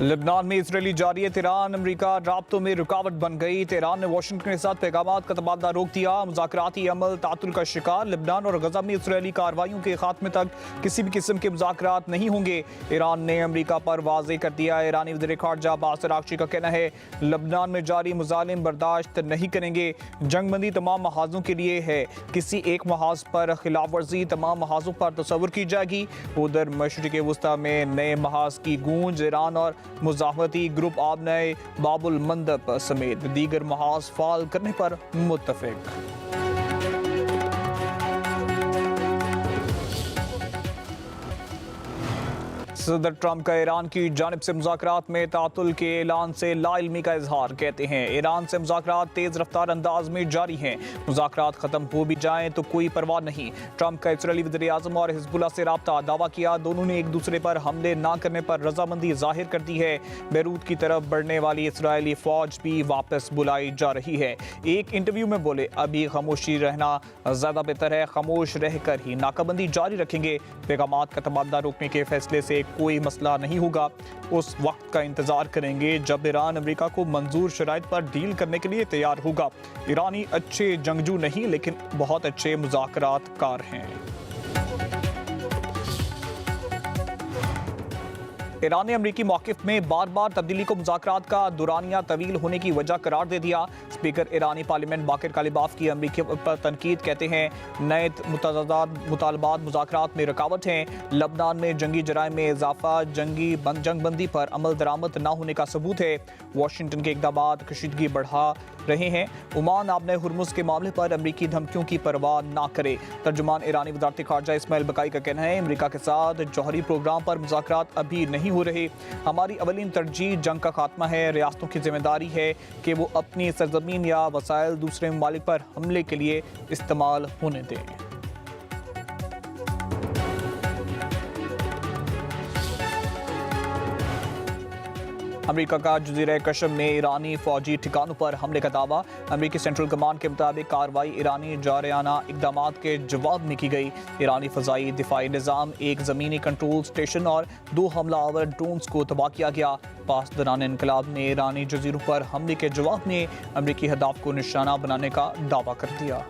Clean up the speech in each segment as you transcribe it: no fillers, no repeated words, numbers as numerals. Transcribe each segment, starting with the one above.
Lebanon में Israeli जारी Tehran अमरीका राब्तों में रुकावट बन गई। तेहरान ने वाशिंगटन के साथ पैगामात का तबादला रोक दिया। मुज़ाकराती अमल तातुल का शिकार। लेबनान और गजा में इसराइली कार्रवाइयों के खात्मे तक किसी भी किस्म के मुज़ाकरात नहीं होंगे। ईरान ने अमरीका पर वाज़ेह कर दिया। ईरानी वज़ीर ख़ारजा अब्बास अराग़ची का कहना है लेबनान में जारी मुज़ालिम बर्दाश्त नहीं करेंगे। जंगबंदी तमाम महाजों के लिए है, किसी एक महाज पर खिलाफ वर्जी तमाम महाजों पर तस्वुर की जाएगी। उधर मशरिक़ वुस्ता में नए महाज की गूंज। ईरान और मुज़ाहमती ग्रुप आबनाए बाबुल मंदब समेत दीगर महाज फाल करने पर मुत्तफ़िक। सदर ट्रंप का ईरान की जानिब से मुज़ाकरात में तातुल के ऐलान से लाइल्मी का इजहार। कहते हैं ईरान से मुज़ाकरात तेज़ रफ्तार अंदाज में जारी हैं। मुज़ाकरात ख़त्म हो भी जाएं तो कोई परवाह नहीं। ट्रंप का इसराइली वज़ीर आज़म और हिज़्बुल्लाह से राब्ता। दावा किया दोनों ने एक दूसरे पर हमले न करने पर रजामंदी जाहिर कर दी है। बैरूत की तरफ बढ़ने वाली इसराइली फ़ौज भी वापस बुलाई जा रही है। एक इंटरव्यू में बोले अभी खामोशी रहना ज़्यादा बेहतर है, खामोश रहकर ही नाकाबंदी जारी रखेंगे। पैगामात का तबादला रोकने के फैसले से कोई मसला नहीं होगा। उस वक्त का इंतजार करेंगे जब ईरान अमेरिका को मंजूर शराइत पर डील करने के लिए तैयार होगा। ईरानी अच्छे जंगजू नहीं लेकिन बहुत अच्छे मुज़ाकरातकार हैं। ईरान ने अमरीकी मौक़िफ़ में बार बार तब्दीली को मुज़ाकरात का दुरानिया तवील होने की वजह करार दे दिया। स्पीकर ईरानी पार्लियामेंट बाकिर कालिबाफ की अमरीकी पर तनकीद। कहते हैं नए मुतालबात मुज़ाकरात में रुकावट हैं। लबनान में जंगी जराइम में इजाफा जंगबंदी पर अमल दरामद न होने का सबूत है। वाशिंगटन के इक़दामात कशीदगी बढ़ा रहे हैं। ओमान आबने हुर्मुज़ के मामले पर अमरीकी धमकियों की परवाह ना करे। तर्जुमान ईरानी वज़ारत ख़ारजा इस्माइल बकाई का कहना है अमरीका के साथ जौहरी प्रोग्राम पर मुज़ाकरात अभी नहीं हो रहे। हमारी अवलीन तरजीह जंग का खात्मा है। रियासतों की जिम्मेदारी है कि वो अपनी सरजमीन या वसाइल दूसरे ममालिक पर हमले के लिए इस्तेमाल होने दें। अमेरिका का जज़ीरा कशम में ईरानी फौजी ठिकानों पर हमले का दावा। अमेरिकी सेंट्रल कमांड के मुताबिक कार्रवाई ईरानी जारयाना इक़दामात के जवाब में की गई। ईरानी फ़ज़ाई दिफाई निज़ाम, एक ज़मीनी कंट्रोल स्टेशन और 2 हमलावर ड्रोन्स को तबाह किया गया। पासदारान इनकलाब ने ईरानी जजीरों पर हमले के जवाब में अमेरिकी हदाफ को निशाना बनाने का दावा कर दिया।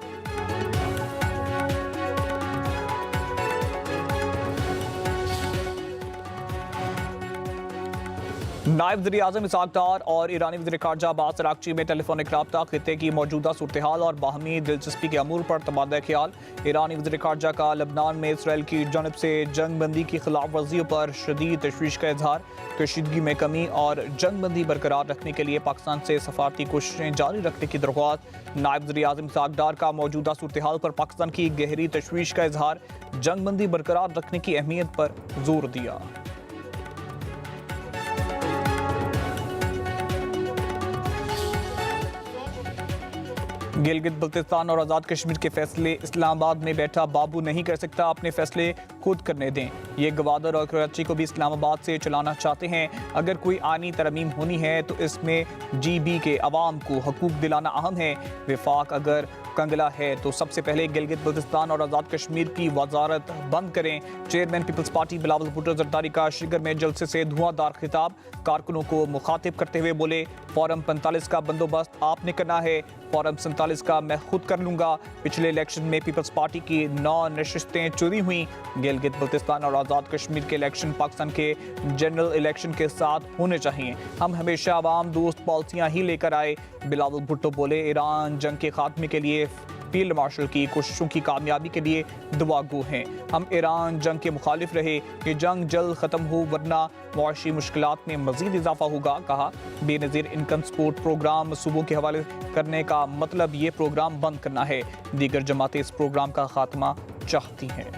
नायब वज़ीर आज़म इसहाक़ डार और ईरानी वज़ीर ख़ारजा अब्बास अराग़ची में टेलीफोनिक रब्ता। खित्ते की मौजूदा सूरत हाल और बाहमी दिलचस्पी के अमूर पर तबादला ख्याल। ईरानी वज़ीर ख़ारजा का लबनान में इसराइल की जानिब से जंगबंदी की खिलाफ वर्जियों पर शदीद तशवीश का इजहार। कशीदगी में कमी और जंगबंदी बरकरार रखने के लिए पाकिस्तान से सफारती कोशिशें जारी रखने की दरख्वास्त। नायब वज़ीर आज़म इसहाक़ डार का मौजूदा सूरत हाल पर पाकिस्तान की गहरी तशवीश का इजहार। जंगबंदी बरकरार रखने की अहमियत पर जोर दिया। गिलगित बल्तिस्तान और आज़ाद कश्मीर के फैसले इस्लामाबाद में बैठा बाबू नहीं कर सकता, अपने फैसले खुद करने दें। ये गवादर और कराची को भी इस्लामाबाद से चलाना चाहते हैं। अगर कोई आनी तरमीम होनी है तो इसमें GB के अवाम को हकूक दिलाना अहम है। विफाक अगर कंगला है तो सबसे पहले गिलगित बल्तिस्तान और आज़ाद कश्मीर की वजारत बंद करें। Chairman peoples party Bilawal Bhutto Zardari का शिगर में जलसे से धुआंधार खिताब। कारकुनों को मुखातिब करते हुए बोले फॉरम 45 का बंदोबस्त आपने करना है, फॉरम 47 का मैं खुद कर लूँगा। पिछले इलेक्शन में पीपल्स पार्टी की 9 नशिस्तें चोरी हुई। गिलगित बल्तिस्तान और आज़ाद कश्मीर के इलेक्शन पाकिस्तान के जनरल इलेक्शन के साथ होने चाहिए। हम हमेशा आवाम दोस्त पॉलिसियाँ ही लेकर आए। बिलावल भुट्टो बोले ईरान जंग के खात्मे के लिए फील्ड मार्शल की कोशिशों की कामयाबी के लिए दुआगो हैं। हम ईरान जंग के मुखालिफ रहे। ये जंग जल्द ख़त्म हो वरना मुआशी मुश्किलात में मज़ीद इजाफा होगा। कहा बेनज़ीर इनकम सपोर्ट प्रोग्राम सूबों के हवाले करने का मतलब ये प्रोग्राम बंद करना है। दीगर जमातें इस प्रोग्राम का खात्मा चाहती हैं।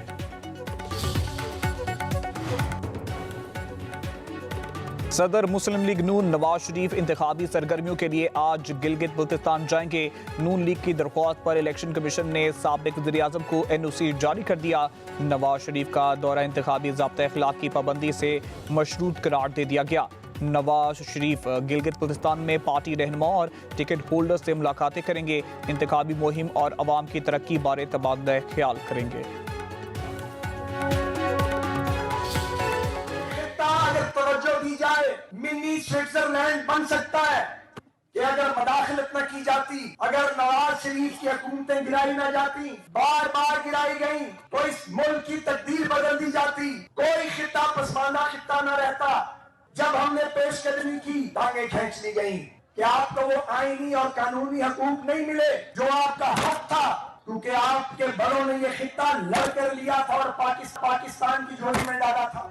सदर मुस्लिम लीग नून नवाज शरीफ इंतखाबी सरगर्मियों के लिए आज गिलगित बल्तिस्तान जाएंगे। नून लीग की दरख्वास्त पर इलेक्शन कमीशन ने साबिक वज़ीर आज़म को NOC जारी कर दिया। नवाज शरीफ का दौरा इंतखाबी ज़ाब्ता अखलाक की पाबंदी से मशरूत करार दे दिया गया। नवाज शरीफ गिलगित बल्तिस्तान में पार्टी रहनुमा और टिकट होल्डर से मुलाकातें करेंगे। इंतखाबी मुहिम और अवाम की तरक्की बारे तबादला ख्याल करेंगे। तवज्जो दी जाए। मिनी स्विट्जरलैंड बन सकता है कि अगर मदाखलत न की जाती, अगर नवाज शरीफ की हुकूमतें गिराई न जाती, बार बार गिराई गई, तो इस मुल्क की तकदीर बदल दी जाती, कोई खिता पसमानदा खिता न रहता। जब हमने पेशकदमी की, टांगे खींच ली गई कि आपको वो आईनी और कानूनी हकूक नहीं मिले जो आपका हक था, क्योंकि आपके बड़ों ने ये खिता लड़कर लिया था और पाकिस्तान की झोली में डाला था।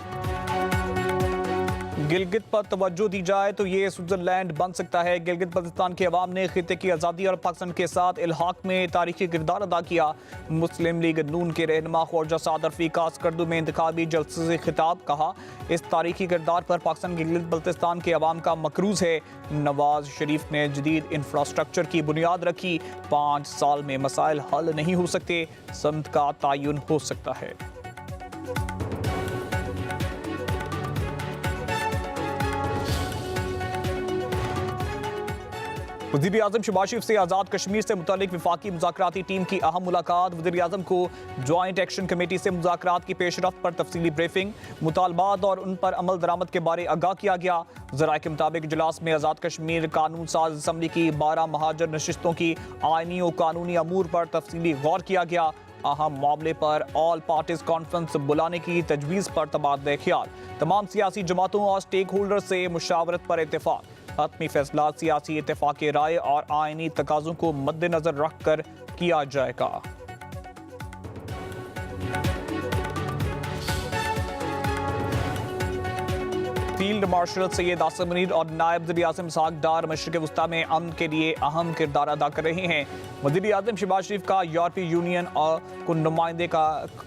गिलगित पर तवज्जो दी जाए तो ये स्विट्जरलैंड बन सकता है। गिलगित बल्तिस्तान के अवाम ने खिते की आज़ादी और पाकिस्तान के साथ इल्हाक में तारीखी किरदार अदा किया। मुस्लिम लीग नून के रहनुमा ख्वाजा साद रफीक का स्कर्दू में इंतखाबी जलसे से खिताब, कहा इस तारीखी किरदार पर पाकिस्तान गिलगित बल्तिस्तान के अवाम का मकरूज है। नवाज शरीफ ने जदीद इंफ्रास्ट्रक्चर की बुनियाद रखी। 5 साल में मसाइल हल नहीं हो सकते, समत का तयन हो सकता है। वज़ीर आज़म शहबाज शरीफ से आज़ाद कश्मीर से मुतालिक विफाकी मुज़ाकराती टीम की अहम मुलाकात। वज़ीर आज़म को जॉइंट एक्शन कमेटी से मुज़ाकरात की पेशरफ्त पर तफसीली ब्रीफिंग, मुतालबात और उन पर अमल दरामद के बारे आगाह किया गया। ज़राए के मुताबिक इजलास में आज़ाद कश्मीर कानून साज असम्बली की 12 महाजर नशिस्तों की आइनी और कानूनी अमूर पर तफसीली गौर किया गया। अहम मामले पर ऑल पार्टीज कॉन्फ्रेंस बुलाने की तजवीज़ पर तबादला ख्याल। तमाम सियासी जमातों और स्टेक होल्डर से मुशावरत पर इत्तेफाक। हतमी फैसला सियासी इत्तेफाक राय और आइनी तकाज़ों को मद्देनजर रख कर किया जाएगा। फील्ड मार्शल सैयद आसिम मुनीर और नायब वज़ीर आज़म इसहाक डार मशरिक़ वस्ता में अमन के लिए अहम किरदार अदा कर रहे हैं। वज़ीर आज़म शहबाज शरीफ का यूरोपीय यूनियन और को नुमाइंदे का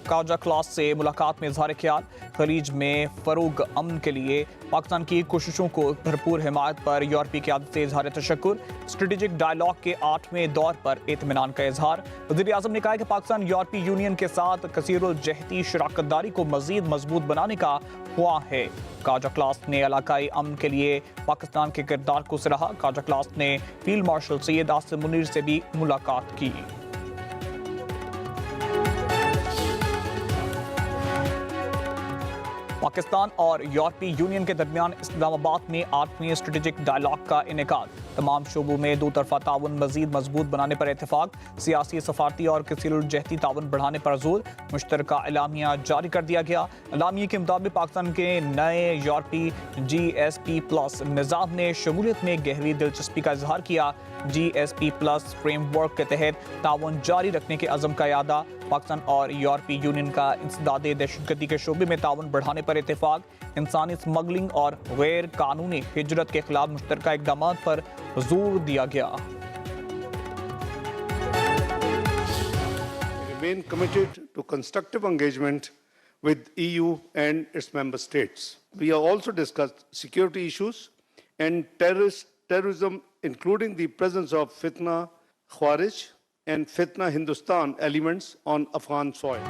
काजा क्लास से मुलाकात में इज़हार ख्याल। खलीज में फ़रोग अमन के लिए पाकिस्तान की कोशिशों को भरपूर हिमायत पर यूरोपीय क़यादत से इज़हार तशक्कुर। स्ट्रेटेजिक डायलॉग के 8वें दौर पर इत्मीनान का इज़हार। वज़ीर आज़म ने कहा कि पाकिस्तान यूरोपीय यूनियन के साथ कसीरुल जहती शराकत दारी को मज़ीद मजबूत बनाने का ख्वाह है। काजा क्लास ने इलाकाई अमन के लिए पाकिस्तान के किरदार को सराहा। काजा क्लास ने फील्ड मार्शल सैयद आसिम मुनीर से भी मुलाकात की। पाकिस्तान और यूरोपीय यूनियन के दरमियान इस्लामाबाद में 8वें स्ट्रेटेजिक डायलॉग का इनेकाद। तमाम शोबों में दो तरफा ताउन मजीद मजबूत बनाने पर इत्तेफाक। सियासी, सफारती और कसीरुल-जहती ताउन बढ़ाने पर जोर। मुश्तरका एलामिया जारी कर दिया गया। एलामिया के मुताबिक पाकिस्तान के नए यूरोपीय GSP+ निज़ाम ने शमूलियत में गहरी दिलचस्पी का इजहार किया। GSP+ फ्रेमवर्क के तहत ताउन जारी रखने के अज़म का यादा। पाकिस्तान और यूरोपीय यूनियन का इंसदादे दहशतगर्दी के शोबे में ताउन बढ़ाने पर इत्तेफाक। इंसानी स्मगलिंग और गैर कानूनी हिजरत के खिलाफ मुश्तरका इक़दाम पर जोर दिया गया। Remain committed to constructive engagement with EU and its member states. We have also discussed security issues and terrorism, including the presence of Fitna Khawarij and Fitna Hindustan elements on Afghan soil.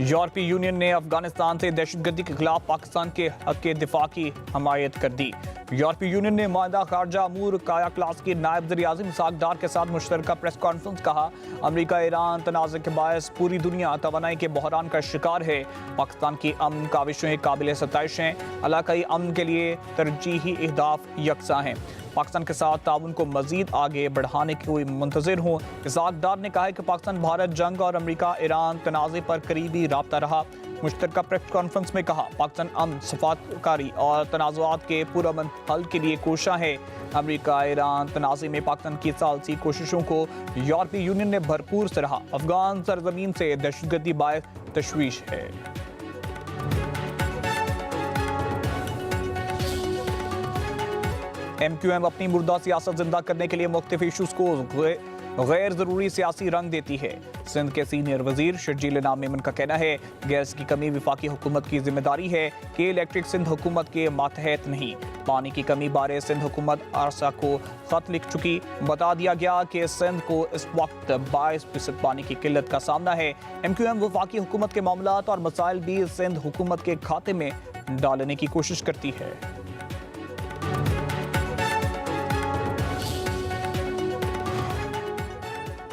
यूरोपीय union ने अफगानिस्तान से दहशतगर्दी के खिलाफ पाकिस्तान के हक के दिफा की हमायत कर दी। यूरोपीय यूनियन ने माहिदा खारजा अमूर काया क्लास की नायब वज़ीर आज़म इसहाक डार के साथ मुश्तरका प्रेस कॉन्फ्रेंस। कहा अमेरिका ईरान तनाज़े के बायस पूरी दुनिया तवानाई के बहरान का शिकार है। पाकिस्तान की अमन काविशें काबिल सताइश हैं। इलाकाई अमन के लिए तरजीही अहदाफ यकसा हैं। पाकिस्तान के साथ ताउन को मजीद आगे बढ़ाने के मुंतज़िर हों। इसहाक डार ने कहा है कि पाकिस्तान भारत जंग और अमेरिका ईरान तनाज़े पर करीबी राब्ता रहा। मुश्तरका प्रेस कॉन्फ्रेंस में कहा पाकिस्तान अमन, सफाकारी और तनाज़ुआत के पुरअमन हल के लिए कोशा है। अमेरिका ईरान तनाज़े में पाकिस्तान की सालसी कोशिशों को यूरोपीय यूनियन ने भरपूर सराहा। अफगान सरजमीन से दहशतगर्दी बायस तशवीश है। MQM अपनी मुर्दा सियासत जिंदा करने के लिए मुख्तलिफ इशूज़ को गैर ज़रूरी सियासी रंग देती है। सिंध के सीनियर वजीर शर्जील इनाम मेमन का कहना है गैस की कमी वफाकी हुकूमत की जिम्मेदारी है कि इलेक्ट्रिक सिंध हुकूमत के मातहत नहीं। पानी की कमी बारे सिंध हुकूमत आरसा को खत लिख चुकी। बता दिया गया कि सिंध को इस वक्त 22% पानी की किल्लत का सामना है। MQM वफाकी हुकूमत के मामलात और मसाइल भी सिंध हुकूमत के खाते में डालने की कोशिश करती है।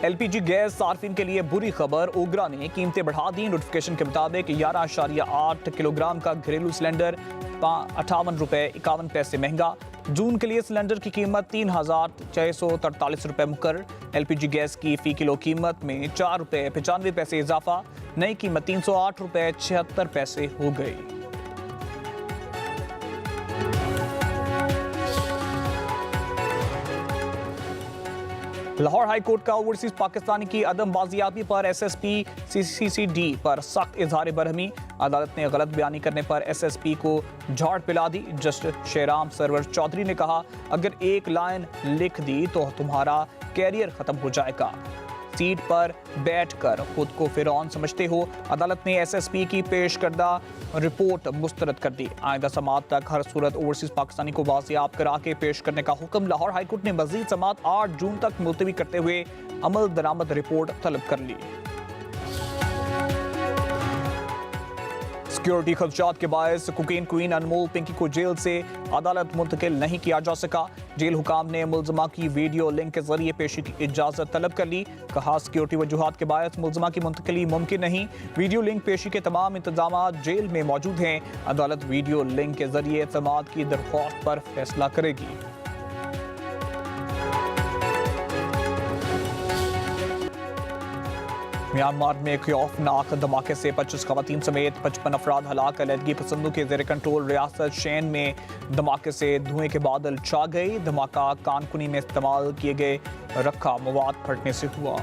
LPG गैस सार्फिन के लिए बुरी खबर। ओगरा ने कीमतें बढ़ा दी। नोटिफिकेशन के मुताबिक 11.8 किलोग्राम का घरेलू सिलेंडर ₹58.51 महंगा। जून के लिए सिलेंडर की कीमत 3,643 रुपये मुकर्रर। LPG गैस की फी किलो कीमत में ₹4.95 इजाफा। नई कीमत ₹308.76 हो गई। लाहौर हाई कोर्ट का ओवरसीज पाकिस्तानी की अदम बाजियाबी पर SSP CCCD पर सख्त इजहार बरहमी। अदालत ने गलत बयानी करने पर SSP को झाड़ पिला दी। जस्टिस शेराम सरवर चौधरी ने कहा, अगर एक लाइन लिख दी तो तुम्हारा कैरियर खत्म हो जाएगा। सीट पर बैठकर खुद को फिरौन समझते हो। अदालत ने SSP की पेश करदा रिपोर्ट मुस्तरद कर दी। आइंदा समाअत तक हर सूरत ओवरसीज पाकिस्तानी को बाजियाब करा के पेश करने का हुक्म। लाहौर हाईकोर्ट ने मजीद समाअत 8 जून तक मुलतवी करते हुए अमल दरामद रिपोर्ट तलब कर ली। सिक्योरिटी खदशात के बायस कोकीन क्वीन अनमोल पिंकी को जेल से अदालत मुंतकिल नहीं किया जा सका। जेल हुकाम ने मुलजमा की वीडियो लिंक के जरिए पेशी की इजाजत तलब कर ली। कहा, सिक्योरिटी वजूहात के बायस मुलजमा की मुंतकिली मुमकिन नहीं। वीडियो लिंक पेशी के तमाम इंतजाम जेल में मौजूद हैं। अदालत वीडियो लिंक के जरिए एतमाद की दरख्वास्त पर फैसला करेगी। म्यांमार में खौफनाक धमाके से 25 खवातीन समेत 55 अफराद हलाक। अलहदगी पसंदों के जेर कंट्रोल रियासत शैन में धमाके से धुएं के बादल छा गए। धमाका कानकुनी में इस्तेमाल किए गए रखा मवाद फटने से हुआ।